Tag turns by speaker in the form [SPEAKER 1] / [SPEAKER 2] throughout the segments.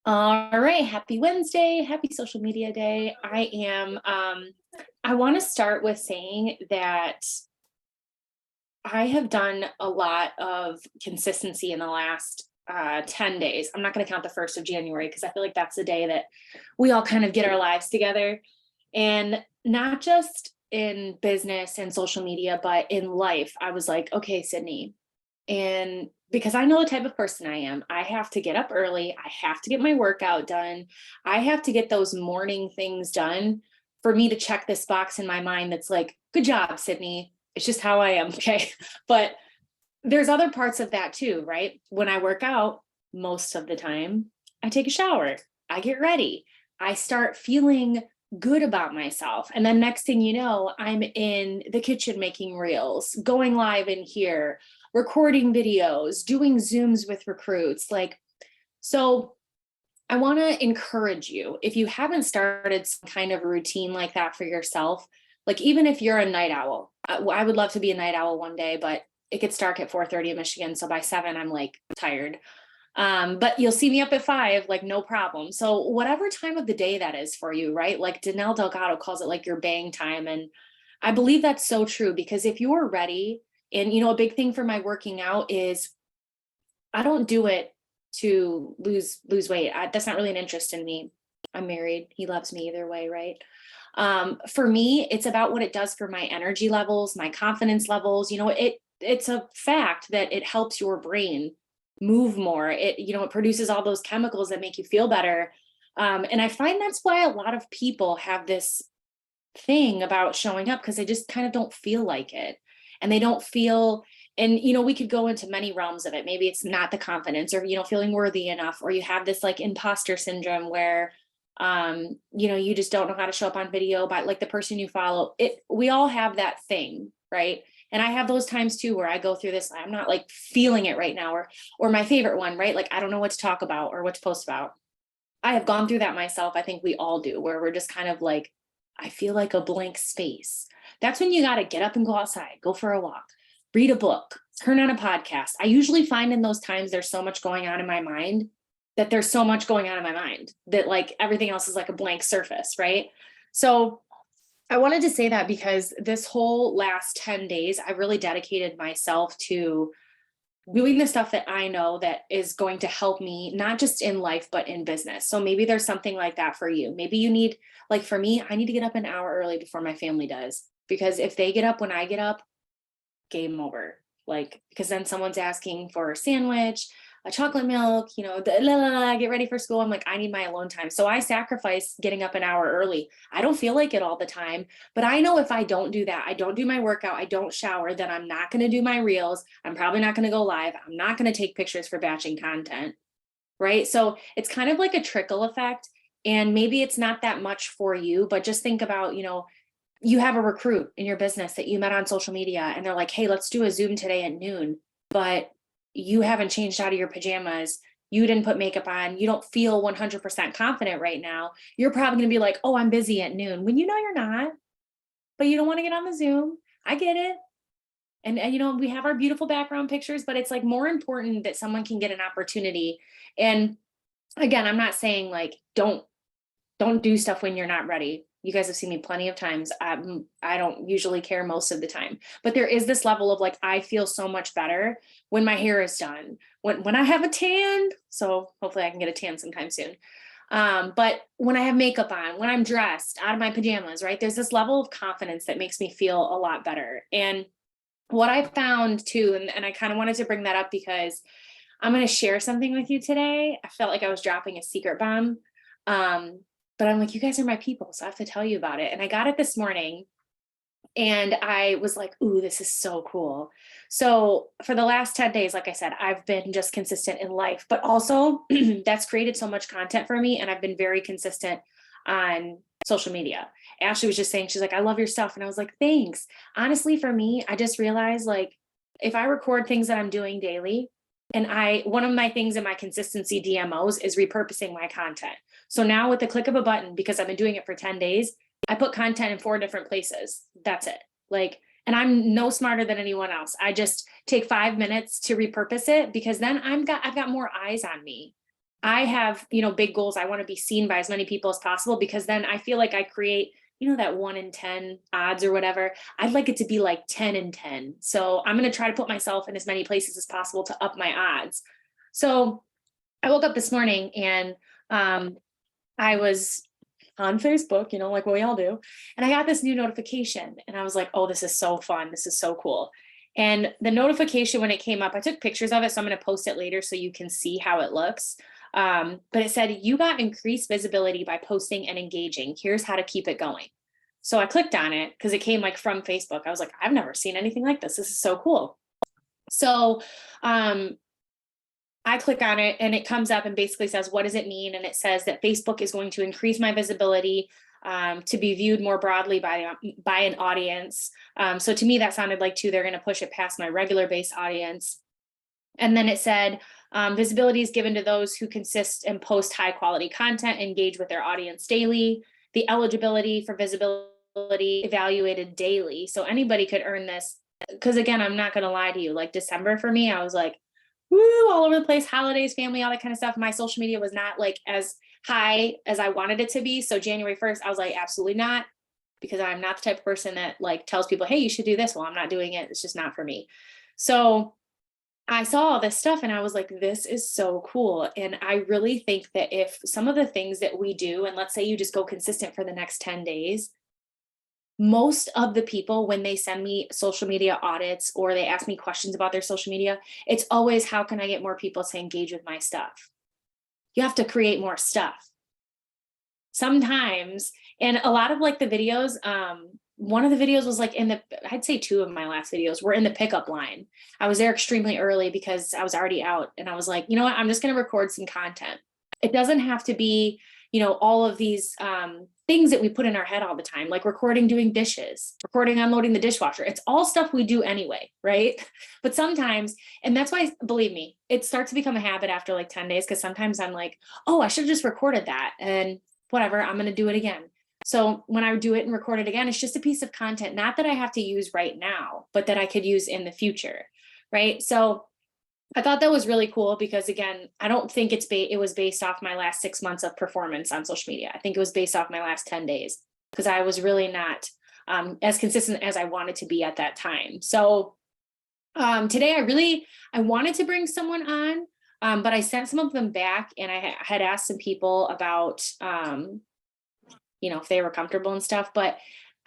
[SPEAKER 1] All right, happy Wednesday, happy social media day. I want to start with saying that I have done a lot of consistency in the last 10 days. I'm not going to count the 1st of January because I feel like that's the day that we all kind of get our lives together. And not just in business and social media, but in life. I was like, okay, Sydney, and because I know the type of person I am, I have to get up early. I have to get my workout done. I have to get those morning things done for me to check this box in my mind that's like, good job, Sydney. It's just how I am. Okay. But there's other parts of that too, right? When I work out, most of the time, I take a shower, I get ready, I start feeling good about myself. And then next thing you know, I'm in the kitchen making reels, going live in here, recording videos, doing Zooms with recruits. So I want to encourage you, if you haven't started some kind of routine like that for yourself, like even if you're a night owl, I would love to be a night owl one day, but it gets dark at 4:30 in Michigan. So by 7, I'm like tired. But you'll see me up at 5, like no problem. So whatever time of the day that is for you, right? Like Danelle Delgado calls it like your bang time. And I believe that's so true because if you're ready, and a big thing for my working out is I don't do it to lose weight. That's not really an interest in me. I'm married. He loves me either way, right? For me, it's about what it does for my energy levels, my confidence levels. It's a fact that it helps your brain move more. It produces all those chemicals that make you feel better. And I find that's why a lot of people have this thing about showing up because they just kind of don't feel like it. And they don't feel, and we could go into many realms of it. Maybe it's not the confidence or, feeling worthy enough, or you have this like imposter syndrome where you just don't know how to show up on video, but like the person you follow, we all have that thing, right? And I have those times too where I go through this, I'm not like feeling it right now, or my favorite one, right? Like I don't know what to talk about or what to post about. I have gone through that myself. I think we all do, where we're just kind of like, I feel like a blank space. That's when you got to get up and go outside, go for a walk, read a book, turn on a podcast. I usually find in those times there's so much going on in my mind that there's so much going on in my mind that like everything else is like a blank surface, right? So I wanted to say that because this whole last 10 days, I really dedicated myself to doing the stuff that I know that is going to help me, not just in life, but in business. So maybe there's something like that for you. Maybe you need, like for me, I need to get up an hour early before my family does. Because if they get up when I get up, game over. Like, because then someone's asking for a sandwich, a chocolate milk, get ready for school. I'm like, I need my alone time. So I sacrifice getting up an hour early. I don't feel like it all the time, but I know if I don't do that, I don't do my workout, I don't shower, then I'm not going to do my reels. I'm probably not going to go live. I'm not going to take pictures for batching content. Right. So it's kind of like a trickle effect. And maybe it's not that much for you, but just think about, you have a recruit in your business that you met on social media and they're like, hey, let's do a Zoom today at noon, but you haven't changed out of your pajamas. You didn't put makeup on. You don't feel 100% confident right now. You're probably going to be like, oh, I'm busy at noon when you know you're not, but you don't want to get on the Zoom. I get it. And we have our beautiful background pictures, but it's like more important that someone can get an opportunity. And again, I'm not saying like, don't do stuff when you're not ready. You guys have seen me plenty of times. I don't usually care most of the time, but there is this level of like, I feel so much better when my hair is done, when I have a tan. So hopefully I can get a tan sometime soon. But when I have makeup on, when I'm dressed out of my pajamas, right? There's this level of confidence that makes me feel a lot better. And what I found too, and I kind of wanted to bring that up because I'm going to share something with you today. I felt like I was dropping a secret bomb. But I'm like, you guys are my people, so I have to tell you about it. And I got it this morning and I was like, ooh, this is so cool. So for the last 10 days, like I said, I've been just consistent in life, but also that's created so much content for me. And I've been very consistent on social media. Ashley was just saying, she's like, I love your stuff. And I was like, thanks. Honestly, for me, I just realized like, if I record things that I'm doing daily, and one of my things in my consistency DMOs is repurposing my content. So now with the click of a button, because I've been doing it for 10 days, I put content in 4 different places. That's it. And I'm no smarter than anyone else. I just take 5 minutes to repurpose it because then I've got more eyes on me. I have, big goals. I want to be seen by as many people as possible, because then I feel like I create, that 1 in 10 odds or whatever. I'd like it to be like 10 in 10. So I'm going to try to put myself in as many places as possible to up my odds. So I woke up this morning and I was on Facebook, like we all do. And I got this new notification and I was like, oh, this is so fun. This is so cool. And the notification, when it came up, I took pictures of it. So I'm going to post it later so you can see how it looks. But it said, you got increased visibility by posting and engaging. Here's how to keep it going. So I clicked on it because it came like from Facebook. I was like, I've never seen anything like this. This is so cool. So I click on it and it comes up and basically says, what does it mean? And it says that Facebook is going to increase my visibility to be viewed more broadly by an audience. So to me, that sounded like they're going to push it past my regular base audience. And then it said, visibility is given to those who consist and post high quality content, engage with their audience daily. The eligibility for visibility evaluated daily. So anybody could earn this. Because again, I'm not going to lie to you, like December for me, I was like, woo, all over the place, holidays, family, all that kind of stuff. My social media was not like as high as I wanted it to be. So January 1st, I was like, absolutely not, because I'm not the type of person that like tells people, hey, you should do this. Well, I'm not doing it. It's just not for me. So I saw all this stuff and I was like, this is so cool. And I really think that if some of the things that we do, and let's say you just go consistent for the next 10 days, most of the people, when they send me social media audits or they ask me questions about their social media, it's always, how can I get more people to engage with my stuff? You have to create more stuff. Sometimes, and a lot of like the videos, one of the videos was like I'd say 2 of my last videos were in the pickup line. I was there extremely early because I was already out and I was like, you know what, I'm just going to record some content. It doesn't have to be, all of these things that we put in our head all the time, like recording doing dishes, recording unloading the dishwasher. It's all stuff we do anyway, right? But sometimes, and that's why, believe me, it starts to become a habit after like 10 days, because sometimes I'm like, oh, I should have just recorded that, and whatever, I'm going to do it again. So when I do it and record it again, it's just a piece of content, not that I have to use right now, but that I could use in the future, right? So I thought that was really cool because, again, I don't think it was based off my last 6 months of performance on social media. I think it was based off my last 10 days because I was really not as consistent as I wanted to be at that time. So today I wanted to bring someone on, but I sent some of them back and I had asked some people about, if they were comfortable and stuff. But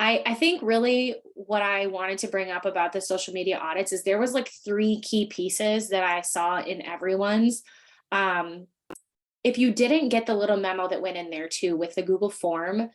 [SPEAKER 1] I think really what I wanted to bring up about the social media audits is there was like 3 key pieces that I saw in everyone's. If you didn't get the little memo that went in there too with the Google form,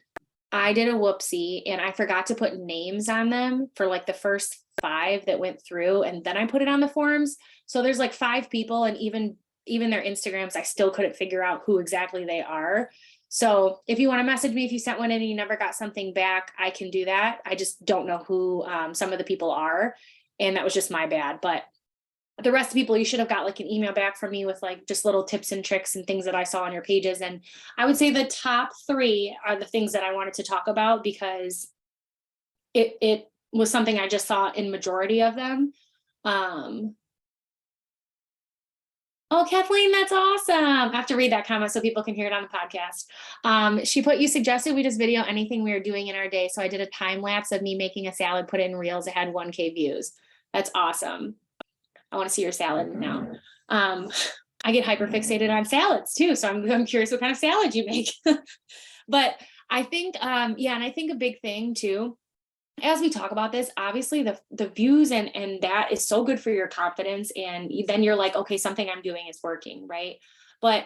[SPEAKER 1] I did a whoopsie and I forgot to put names on them for like the first 5 that went through, and then I put it on the forms. So there's like 5 people, and even their Instagrams, I still couldn't figure out who exactly they are. So if you want to message me, if you sent one in and you never got something back, I can do that. I just don't know who some of the people are. And that was just my bad. But the rest of the people, you should have got like an email back from me with like just little tips and tricks and things that I saw on your pages. And I would say the top 3 are the things that I wanted to talk about because it was something I just saw in majority of them. Oh, Kathleen, that's awesome. I have to read that comment so people can hear it on the podcast. She put, you suggested we just video anything we were doing in our day. So I did a time lapse of me making a salad, put it in Reels. It had 1K views. That's awesome. I want to see your salad now. I get hyper fixated on salads too. So I'm curious what kind of salad you make. But I think, and I think a big thing too, as we talk about this, obviously the views and that is so good for your confidence. And then you're like, okay, something I'm doing is working, right? But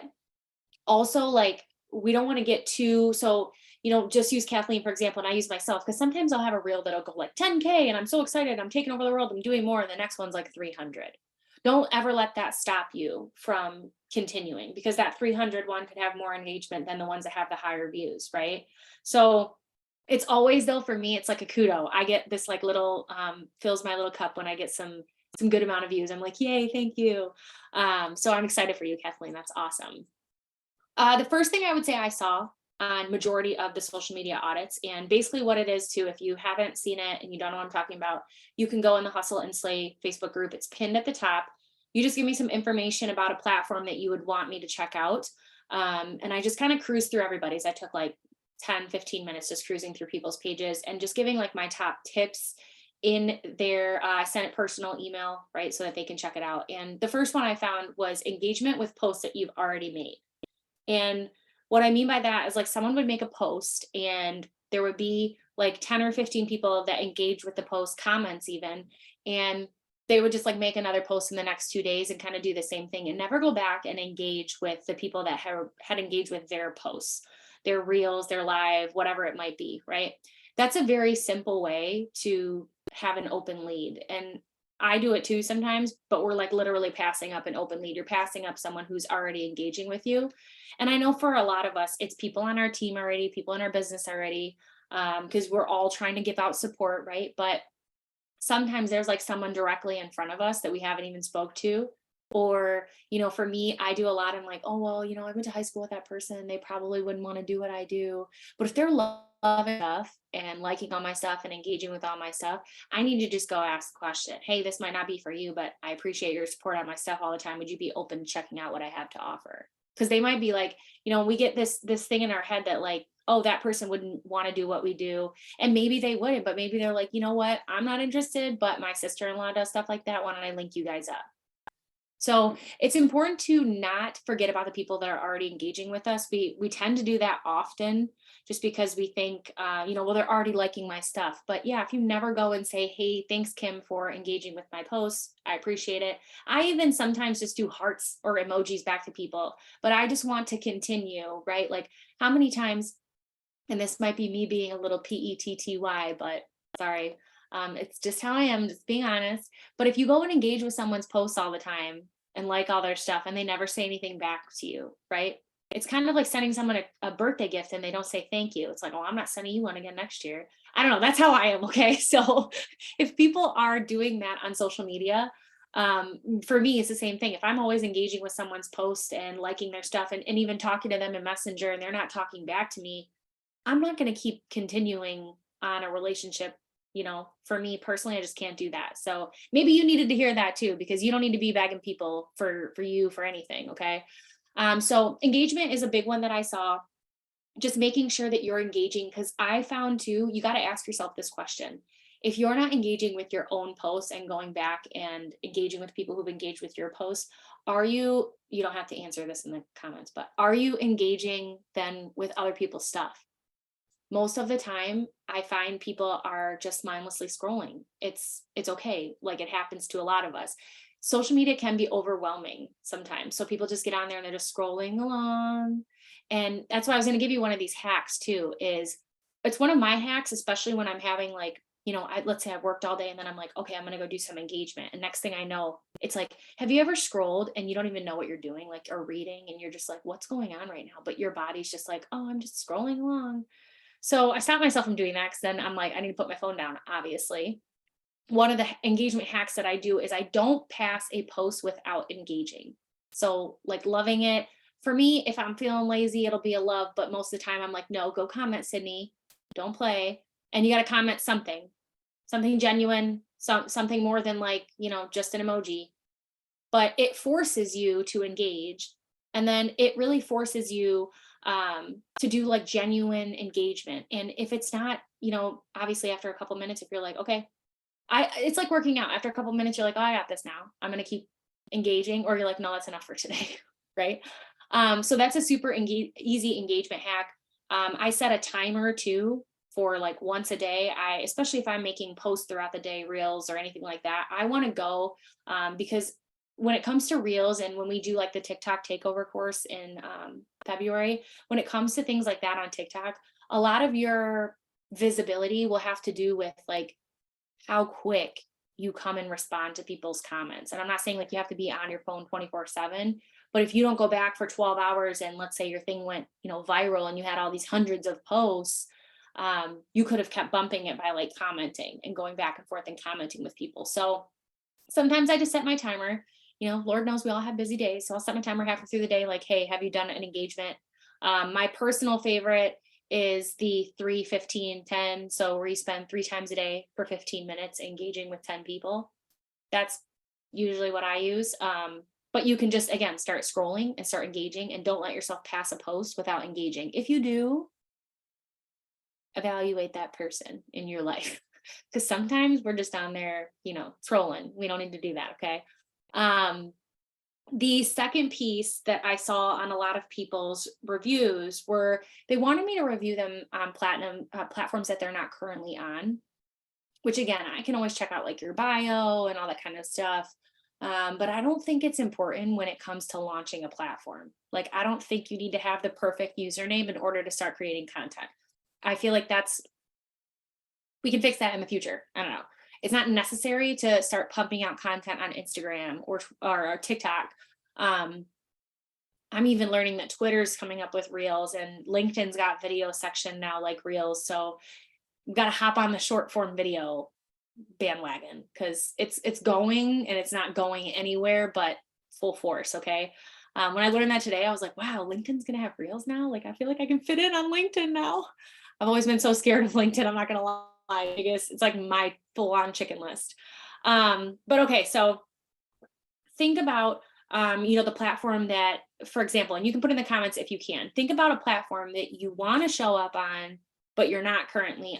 [SPEAKER 1] also like, we don't want to get too, so, just use Kathleen, for example, and I use myself, because sometimes I'll have a reel that'll go like 10K and I'm so excited, I'm taking over the world, I'm doing more. And the next one's like 300. Don't ever let that stop you from continuing, because that 300 one could have more engagement than the ones that have the higher views, right? So it's always, though, for me, it's like a kudo. I get this like little, fills my little cup when I get some good amount of views. I'm like, yay, thank you. So I'm excited for you, Kathleen. That's awesome. The first thing I would say I saw on majority of the social media audits, and basically what it is too, if you haven't seen it and you don't know what I'm talking about, you can go in the Hustle and Slay Facebook group. It's pinned at the top. You just give me some information about a platform that you would want me to check out. And I just kind of cruised through everybody's. I took like 10, 15 minutes just cruising through people's pages and just giving like my top tips in their sent it personal email, right? So that they can check it out. And the first one I found was engagement with posts that you've already made. And what I mean by that is like someone would make a post and there would be like 10 or 15 people that engage with the post, comments even, and they would just like make another post in the next 2 days and kind of do the same thing and never go back and engage with the people that had engaged with their posts, their reels, their live, whatever it might be, right? That's a very simple way to have an open lead. And I do it too sometimes, but we're like literally passing up an open lead. You're passing up someone who's already engaging with you. And I know for a lot of us, it's people on our team already, people in our business already, because we're all trying to give out support, right? But sometimes there's like someone directly in front of us that we haven't even spoke to. Or, for me, I do a lot. I'm like, oh, well, I went to high school with that person. They probably wouldn't want to do what I do. But if they're loving stuff and liking all my stuff and engaging with all my stuff, I need to just go ask the question. Hey, this might not be for you, but I appreciate your support on my stuff all the time. Would you be open to checking out what I have to offer? Because they might be like, we get this thing in our head that like, oh, that person wouldn't want to do what we do. And maybe they wouldn't, but maybe they're like, you know what? I'm not interested, but my sister-in-law does stuff like that. Why don't I link you guys up? So it's important to not forget about the people that are already engaging with us. We tend to do that often just because we think, well, they're already liking my stuff. But yeah, if you never go and say, hey, thanks, Kim, for engaging with my posts, I appreciate it. I even sometimes just do hearts or emojis back to people, but I just want to continue, right? Like how many times, and this might be me being a little PETTY, but sorry. It's just how I am, just being honest. But if you go and engage with someone's posts all the time and like all their stuff and they never say anything back to you, right? It's kind of like sending someone a birthday gift and they don't say thank you. It's like, oh, I'm not sending you one again next year. I don't know. That's how I am. Okay. So if people are doing that on social media, for me, it's the same thing. If I'm always engaging with someone's post and liking their stuff and even talking to them in Messenger and they're not talking back to me, I'm not going to keep continuing on a relationship. For me personally, I just can't do that. So maybe you needed to hear that too, because you don't need to be begging people for you for anything. Okay. So engagement is a big one that I saw. Just making sure that you're engaging, because I found too, you got to ask yourself this question. If you're not engaging with your own posts and going back and engaging with people who've engaged with your posts, you don't have to answer this in the comments, but are you engaging then with other people's stuff? Most of the time I find people are just mindlessly scrolling. It's okay. Like it happens to a lot of us. Social media can be overwhelming sometimes. So people just get on there and they're just scrolling along. And that's why I was going to give you one of these hacks too, is it's one of my hacks, especially when I'm having like, let's say I've worked all day and then I'm like, okay, I'm going to go do some engagement. And next thing I know, it's like, have you ever scrolled and you don't even know what you're doing, like, or reading, and you're just like, what's going on right now? But your body's just like, oh, I'm just scrolling along. So I stopped myself from doing that because then I'm like, I need to put my phone down, obviously. One of the engagement hacks that I do is I don't pass a post without engaging. So like loving it. For me, if I'm feeling lazy, it'll be a love, but most of the time I'm like, no, go comment, Sydnee. Don't play. And you got to comment something genuine, something more than like, just an emoji. But it forces you to engage. And then it really forces you to do like genuine engagement. And if it's not, obviously after a couple minutes, if you're like, okay, it's like working out. After a couple minutes, you're like, oh, I got this now. I'm going to keep engaging. Or you're like, no, that's enough for today. Right. So that's a super easy engagement hack. I set a timer too for like once a day. Especially if I'm making posts throughout the day, reels or anything like that, I want to go because when it comes to reels and when we do like the TikTok takeover course in February, when it comes to things like that on TikTok, a lot of your visibility will have to do with like how quick you come and respond to people's comments. And I'm not saying like you have to be on your phone 24/7, but if you don't go back for 12 hours and let's say your thing went, viral and you had all these hundreds of posts, you could have kept bumping it by like commenting and going back and forth and commenting with people. So sometimes I just set my timer. Lord knows we all have busy days. So I'll set my timer halfway through the day, like, hey, have you done an engagement? My personal favorite is the 3, 15, 10. So where you spend 3 times a day for 15 minutes engaging with 10 people. That's usually what I use. But you can just, again, start scrolling and start engaging, and don't let yourself pass a post without engaging. If you do, evaluate that person in your life. Because sometimes we're just on there, trolling. We don't need to do that. Okay. The second piece that I saw on a lot of people's reviews were they wanted me to review them on platforms that they're not currently on, which again, I can always check out like your bio and all that kind of stuff. But I don't think it's important when it comes to launching a platform. Like, I don't think you need to have the perfect username in order to start creating content. I feel like we can fix that in the future. I don't know. It's not necessary to start pumping out content on Instagram or TikTok. I'm even learning that Twitter's coming up with Reels, and LinkedIn's got video section now like Reels. So we've got to hop on the short form video bandwagon, because it's going, and it's not going anywhere but full force. Okay. When I learned that today, I was like, wow, LinkedIn's gonna have Reels now. Like, I feel like I can fit in on LinkedIn now. I've always been so scared of LinkedIn, I'm not gonna lie. I guess it's like my full-on chicken list. But okay, so think about the platform that, for example, and you can put in the comments if you can, think about a platform that you want to show up on, but you're not currently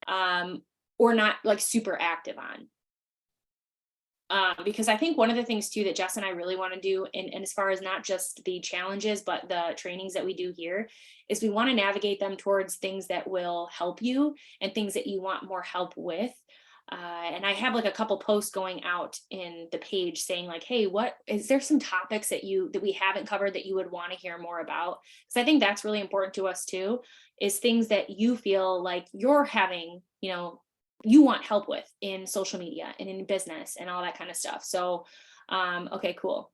[SPEAKER 1] on, or not like super active on. Because I think one of the things too that Jess and I really want to do, and as far as not just the challenges, but the trainings that we do here, is we want to navigate them towards things that will help you and things that you want more help with. And I have like a couple posts going out in the page saying like, hey, what is there some topics that we haven't covered that you would want to hear more about? Because I think that's really important to us too, is things that you feel like you're having, you want help with in social media and in business and all that kind of stuff. So, okay, cool.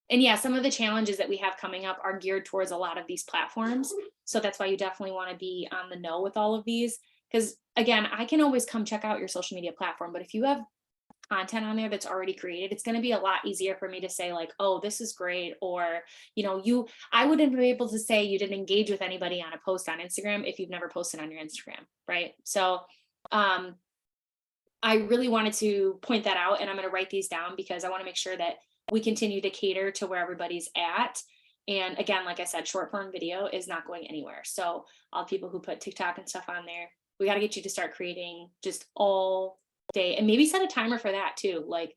[SPEAKER 1] And yeah, some of the challenges that we have coming up are geared towards a lot of these platforms. So that's why you definitely want to be on the know with all of these. Because again, I can always come check out your social media platform, but if you have content on there that's already created, it's going to be a lot easier for me to say like, oh, this is great. Or, I wouldn't be able to say you didn't engage with anybody on a post on Instagram if you've never posted on your Instagram, right? So, I really wanted to point that out, and I'm going to write these down because I want to make sure that we continue to cater to where everybody's at. And again, like I said, short form video is not going anywhere. So all people who put TikTok and stuff on there, we got to get you to start creating just all day, and maybe set a timer for that too. Like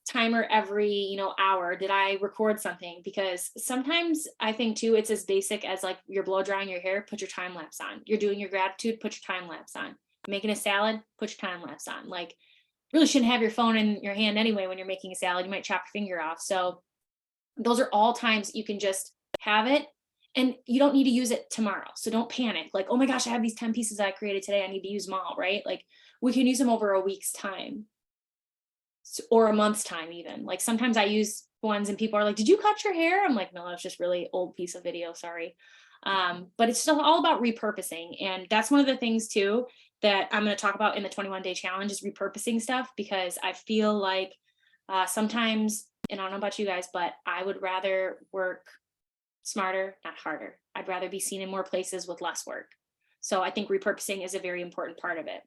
[SPEAKER 1] timer every, hour. Did I record something? Because sometimes I think too, it's as basic as like you're blow drying your hair, put your time lapse on. You're doing your gratitude, put your time lapse on. Making a salad, put your time lapse on. Like, really shouldn't have your phone in your hand anyway when you're making a salad. You might chop your finger off. So those are all times you can just have it, and you don't need to use it tomorrow. So don't panic. Like, oh my gosh, I have these 10 pieces I created today. I need to use them all, right? Like, we can use them over a week's time or a month's time even. Like sometimes I use ones and people are like, did you cut your hair? I'm like, no, that's just really old piece of video. Sorry. But it's still all about repurposing. And that's one of the things too that I'm going to talk about in the 21-day challenge is repurposing stuff, because I feel like sometimes, and I don't know about you guys, but I would rather work smarter, not harder. I'd rather be seen in more places with less work. So I think repurposing is a very important part of it.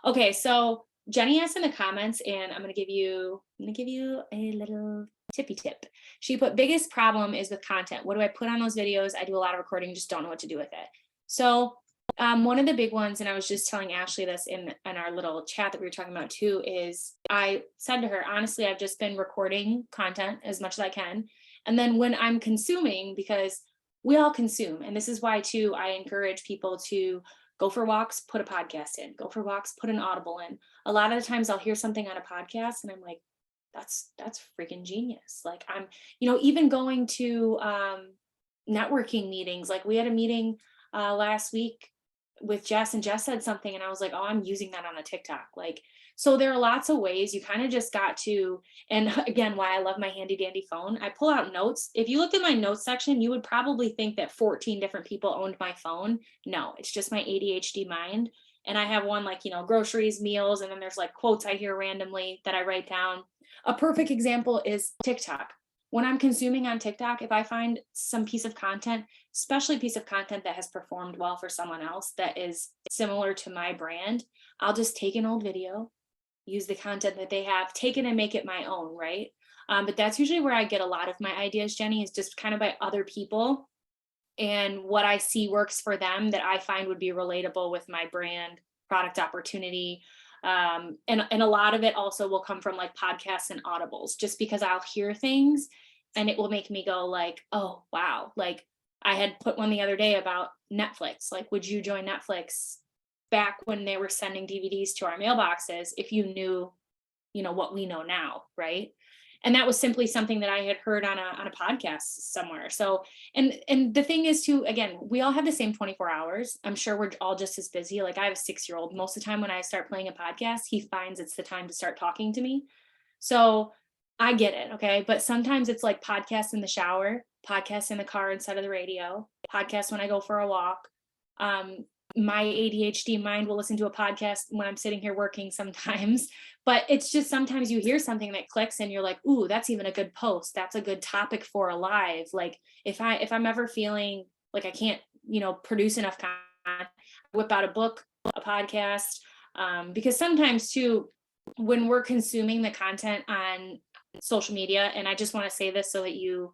[SPEAKER 1] Okay, so Jenny asked in the comments, and I'm gonna give you a little tippy tip. She put, biggest problem is with content. What do I put on those videos? I do a lot of recording, just don't know what to do with it. So one of the big ones, and I was just telling Ashley this in our little chat that we were talking about too, is I said to her, honestly, I've just been recording content as much as I can. And then when I'm consuming, because we all consume, and this is why too, I encourage people to go for walks, put a podcast in, go for walks, put an Audible in. A lot of the times I'll hear something on a podcast and I'm like, that's freaking genius. Like I'm, even going to networking meetings, like we had a meeting last week with Jess, and Jess said something and I was like, oh, I'm using that on a TikTok. Like, so there are lots of ways. You kind of just got to, and again, why I love my handy dandy phone, I pull out notes. If you looked at my notes section, you would probably think that 14 different people owned my phone. No, it's just my ADHD mind. And I have one like, groceries, meals, and then there's like quotes I hear randomly that I write down. A perfect example is TikTok. When I'm consuming on TikTok, if I find some piece of content, especially a piece of content that has performed well for someone else that is similar to my brand, I'll just take an old video, use the content that they have, take it and make it my own, right? But that's usually where I get a lot of my ideas, Jenny, is just kind of by other people and what I see works for them that I find would be relatable with my brand, product opportunity. And a lot of it also will come from like podcasts and audibles, just because I'll hear things and it will make me go like, oh, wow. Like I had put one the other day about Netflix. Like, would you join Netflix back when they were sending DVDs to our mailboxes if you knew, what we know now, right? And that was simply something that I had heard on a podcast somewhere. So, and the thing is too, again, we all have the same 24 hours. I'm sure we're all just as busy. Like I have a 6-year-old. Most of the time when I start playing a podcast, he finds it's the time to start talking to me. So I get it. Okay. But sometimes it's like podcasts in the shower, podcasts in the car instead of the radio, podcasts when I go for a walk. My ADHD mind will listen to a podcast when I'm sitting here working sometimes, but it's just sometimes you hear something that clicks and you're like, ooh, that's even a good post. That's a good topic for a live. Like if I'm ever feeling like I can't, produce enough content, whip out a book, a podcast, because sometimes too, when we're consuming the content on social media, and I just want to say this so that you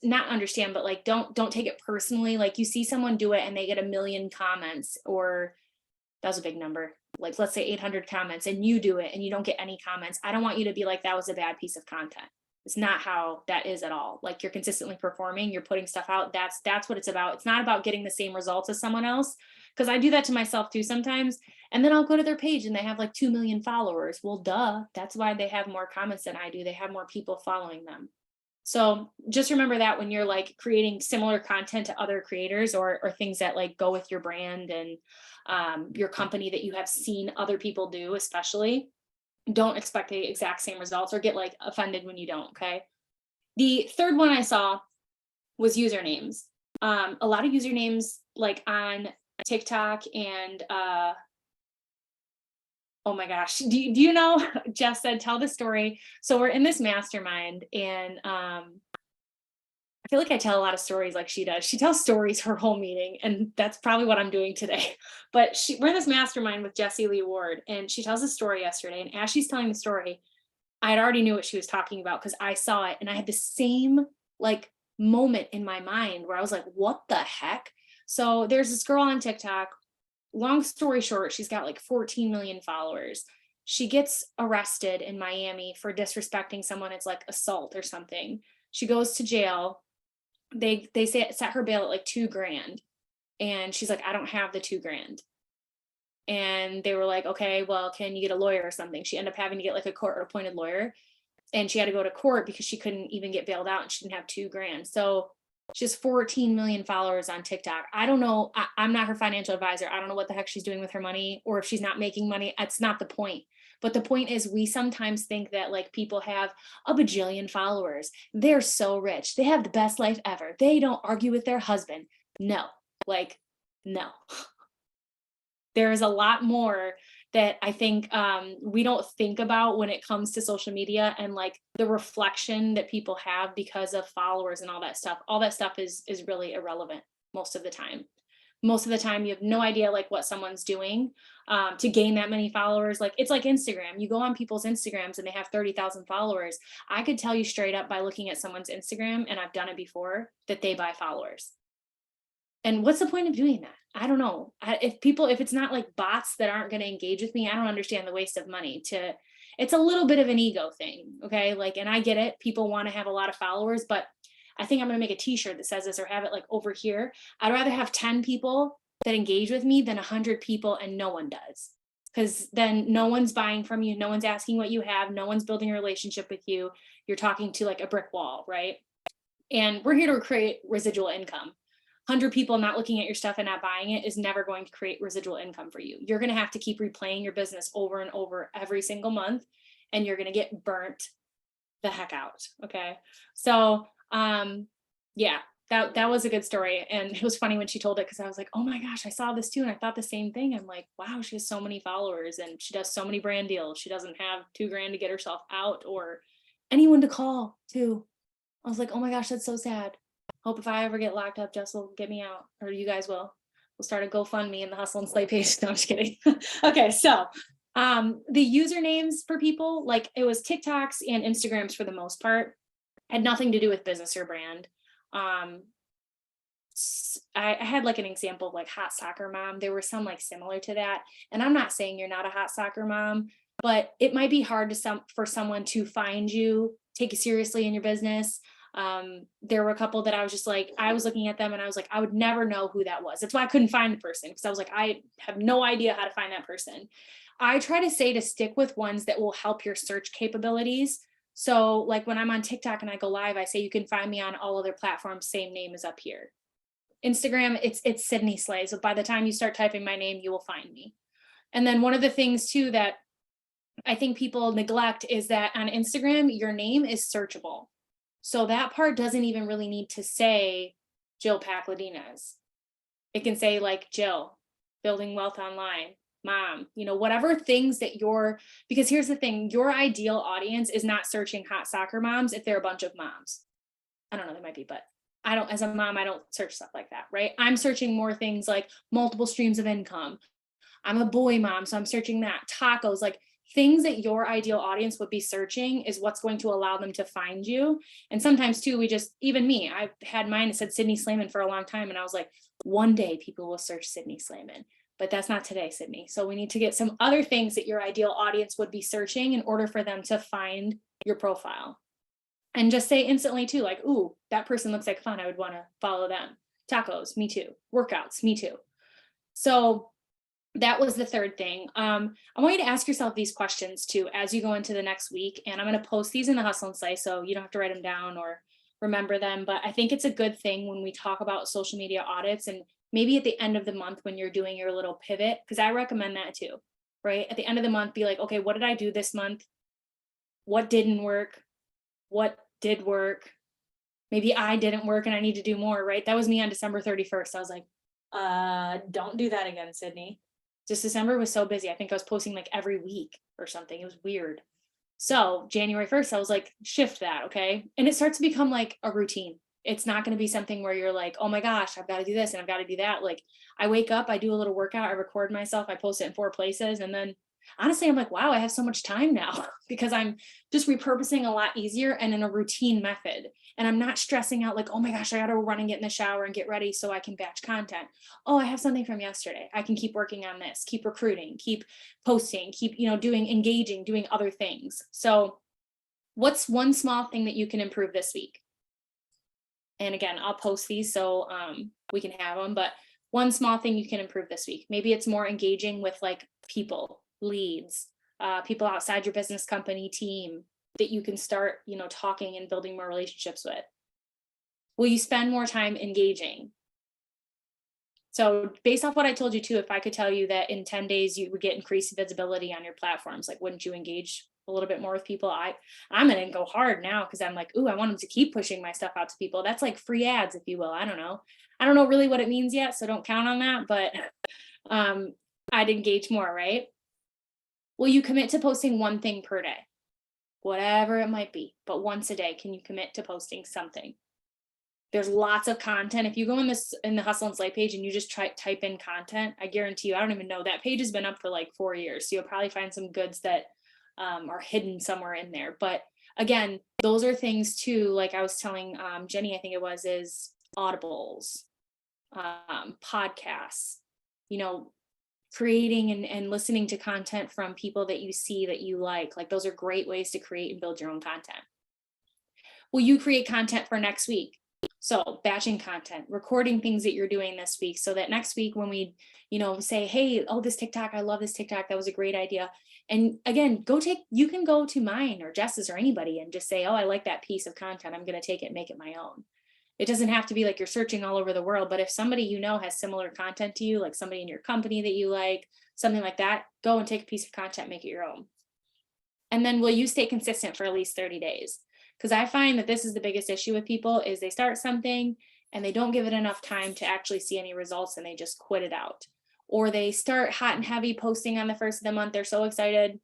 [SPEAKER 1] not understand, but like don't take it personally. Like you see someone do it and they get 1 million comments, or that was a big number, like let's say 800 comments, and you do it and you don't get any comments. I don't want you to be like, that was a bad piece of content. It's not how that is at all. Like you're consistently performing, you're putting stuff out. That's what it's about. It's not about getting the same results as someone else, because I do that to myself too sometimes. And then I'll go to their page and they have like 2 million followers. Well, duh, that's why they have more comments than I do. They have more people following them. So just remember that when you're like creating similar content to other creators, or things that like go with your brand and your company that you have seen other people do, especially, don't expect the exact same results or get like offended when you don't. Okay. The third one I saw was usernames. A lot of usernames like on TikTok and oh my gosh, do you know, Jess said, tell the story. So we're in this mastermind and I feel like I tell a lot of stories like she does. She tells stories her whole meeting, and that's probably what I'm doing today. But we're in this mastermind with Jessie Lee Ward, and she tells a story yesterday. And as she's telling the story, I had already knew what she was talking about because I saw it, and I had the same like moment in my mind where I was like, what the heck? So there's this girl on TikTok. Long story short, she's got like 14 million followers. She gets arrested in Miami for disrespecting someone. It's like assault or something. She goes to jail. They say set her bail at like $2,000, and she's like, I don't have the $2,000. And they were like, okay, well, can you get a lawyer or something? She ended up having to get like a court appointed lawyer, and she had to go to court because she couldn't even get bailed out and she didn't have $2,000. So she has 14 million followers on TikTok. I don't know. I'm not her financial advisor. I don't know what the heck she's doing with her money, or if she's not making money. That's not the point. But the point is, we sometimes think that like people have a bajillion followers. They're so rich. They have the best life ever. They don't argue with their husband. No, like, no. There is a lot more that I think we don't think about when it comes to social media, and like the reflection that people have because of followers and all that stuff. All that stuff is really irrelevant most of the time. Most of the time you have no idea like what someone's doing to gain that many followers. Like it's like Instagram. You go on people's Instagrams and they have 30,000 followers. I could tell you straight up by looking at someone's Instagram, and I've done it before, that they buy followers. And what's the point of doing that? I don't know. If it's not like bots that aren't going to engage with me, I don't understand the waste of money. It's a little bit of an ego thing. Okay. Like, and I get it. People want to have a lot of followers, but I think I'm going to make a t-shirt that says this, or have it like over here. I'd rather have 10 people that engage with me than 100 people and no one does. Because then no one's buying from you. No one's asking what you have. No one's building a relationship with you. You're talking to like a brick wall, right? And we're here to create residual income. 100 people not looking at your stuff and not buying it is never going to create residual income for you. You're going to have to keep replaying your business over and over every single month, and you're going to get burnt the heck out. Okay. So, yeah, that was a good story. And it was funny when she told it, because I was like, oh my gosh, I saw this too. And I thought the same thing. I'm like, wow, she has so many followers and she does so many brand deals. She doesn't have $2,000 to get herself out or anyone to call too. I was like, oh my gosh, that's so sad. Hope if I ever get locked up, Jess will get me out, or you guys will. We'll start a GoFundMe in the Hustle and Slay page. No, I'm just kidding. Okay, so The usernames for people, like it was TikToks and Instagrams for the most part, had nothing to do with business or brand. Um, I had like an example of like hot soccer mom. There were some like similar to that. And I'm not saying you're not a hot soccer mom, but it might be hard for someone to find you, take you seriously in your business. There were a couple that I was just like, I was looking at them and I was like, I would never know who that was. That's why I couldn't find the person, because I was like, I have no idea how to find that person. I try to say to stick with ones that will help your search capabilities. So like when I'm on TikTok and I go live, I say you can find me on all other platforms, same name is up here. Instagram, it's Sydnee Slay. So by the time you start typing my name, you will find me. And then one of the things too that I think people neglect is that on Instagram, your name is searchable. So that part doesn't even really need to say Jill Pacladinez. It can say like Jill, building wealth online, mom, whatever things that because here's the thing, your ideal audience is not searching hot soccer moms if they're a bunch of moms. I don't know, they might be, but as a mom, I don't search stuff like that, right? I'm searching more things like multiple streams of income. I'm a boy mom, so I'm searching that. Tacos, like things that your ideal audience would be searching is what's going to allow them to find you. And sometimes too, even me, I've had mine that said Sydnee Sleiman for a long time. And I was like, one day people will search Sydnee Sleiman, but that's not today, Sydnee. So we need to get some other things that your ideal audience would be searching in order for them to find your profile. And just say instantly too, like, ooh, that person looks like fun. I would want to follow them. Tacos, me too. Workouts, me too. So that was the third thing. I want you to ask yourself these questions too as you go into the next week. And I'm going to post these in the Hustle and Slay, so you don't have to write them down or remember them. But I think it's a good thing when we talk about social media audits, and maybe at the end of the month when you're doing your little pivot, because I recommend that too, right? At the end of the month, be like, okay, what did I do this month? What didn't work? What did work? Maybe I didn't work and I need to do more, right? That was me on December 31st. I was like, don't do that again, Sydnee. Just December was so busy. I think I was posting like every week or something. It was weird. So January 1st, I was like, shift that, okay? And it starts to become like a routine. It's not going to be something where you're like, oh my gosh, I've got to do this and I've got to do that. Like I wake up, I do a little workout, I record myself, I post it in 4 places. And then honestly, I'm like, wow, I have so much time now because I'm just repurposing a lot easier and in a routine method. And I'm not stressing out like, oh my gosh, I got to run and get in the shower and get ready so I can batch content. Oh, I have something from yesterday. I can keep working on this, keep recruiting, keep posting, keep, doing engaging, doing other things. So what's one small thing that you can improve this week? And again, I'll post these so we can have them, but one small thing you can improve this week. Maybe it's more engaging with like people, leads, people outside your business, company, team that you can start, talking and building more relationships with. Will you spend more time engaging? So based off what I told you too, if I could tell you that in 10 days you would get increased visibility on your platforms, like wouldn't you engage a little bit more with people? I'm going to go hard now because I'm like, ooh, I want them to keep pushing my stuff out to people. That's like free ads, if you will. I don't know really what it means yet, so don't count on that, but I'd engage more, right? Will you commit to posting one thing per day? Whatever it might be, but once a day, can you commit to posting something? There's lots of content. If you go in the Hustle and Slay page and you just type in content, I guarantee you, I don't even know, that page has been up for like 4 years. So you'll probably find some goods that are hidden somewhere in there. But again, those are things too, like I was telling Jenny, I think it was, is audibles, podcasts, creating and listening to content from people that you see that you like those are great ways to create and build your own content. Will you create content for next week? So batching content, recording things that you're doing this week so that next week when we, say, hey, oh, this TikTok, I love this TikTok. That was a great idea. And again, you can go to mine or Jess's or anybody and just say, oh, I like that piece of content. I'm going to take it and make it my own. It doesn't have to be like you're searching all over the world, but if somebody has similar content to you, like somebody in your company that you like, something like that, go and take a piece of content, make it your own. And then will you stay consistent for at least 30 days? Because I find that this is the biggest issue with people is they start something and they don't give it enough time to actually see any results and they just quit it out. Or they start hot and heavy posting on the first of the month. They're so excited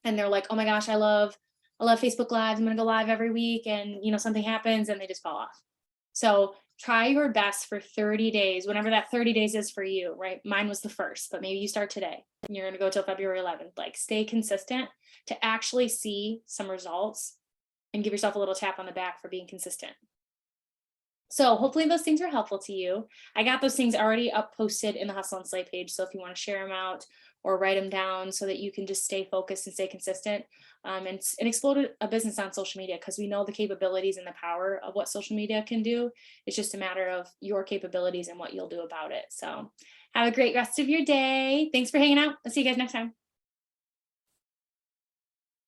[SPEAKER 1] and they're like, oh my gosh, I love Facebook Lives. I'm going to go live every week. And, something happens and they just fall off. So try your best for 30 days, whenever that 30 days is for you, right? Mine was the first, but maybe you start today and you're going to go till February 11th. Like, stay consistent to actually see some results and give yourself a little tap on the back for being consistent. So hopefully those things are helpful to you. I got those things already up posted in the Hustle and Slay page. So if you want to share them out or write them down so that you can just stay focused and stay consistent, and explode a business on social media, because we know the capabilities and the power of what social media can do. It's just a matter of your capabilities and what you'll do about it. So have a great rest of your day. Thanks for hanging out. I'll see you guys next time.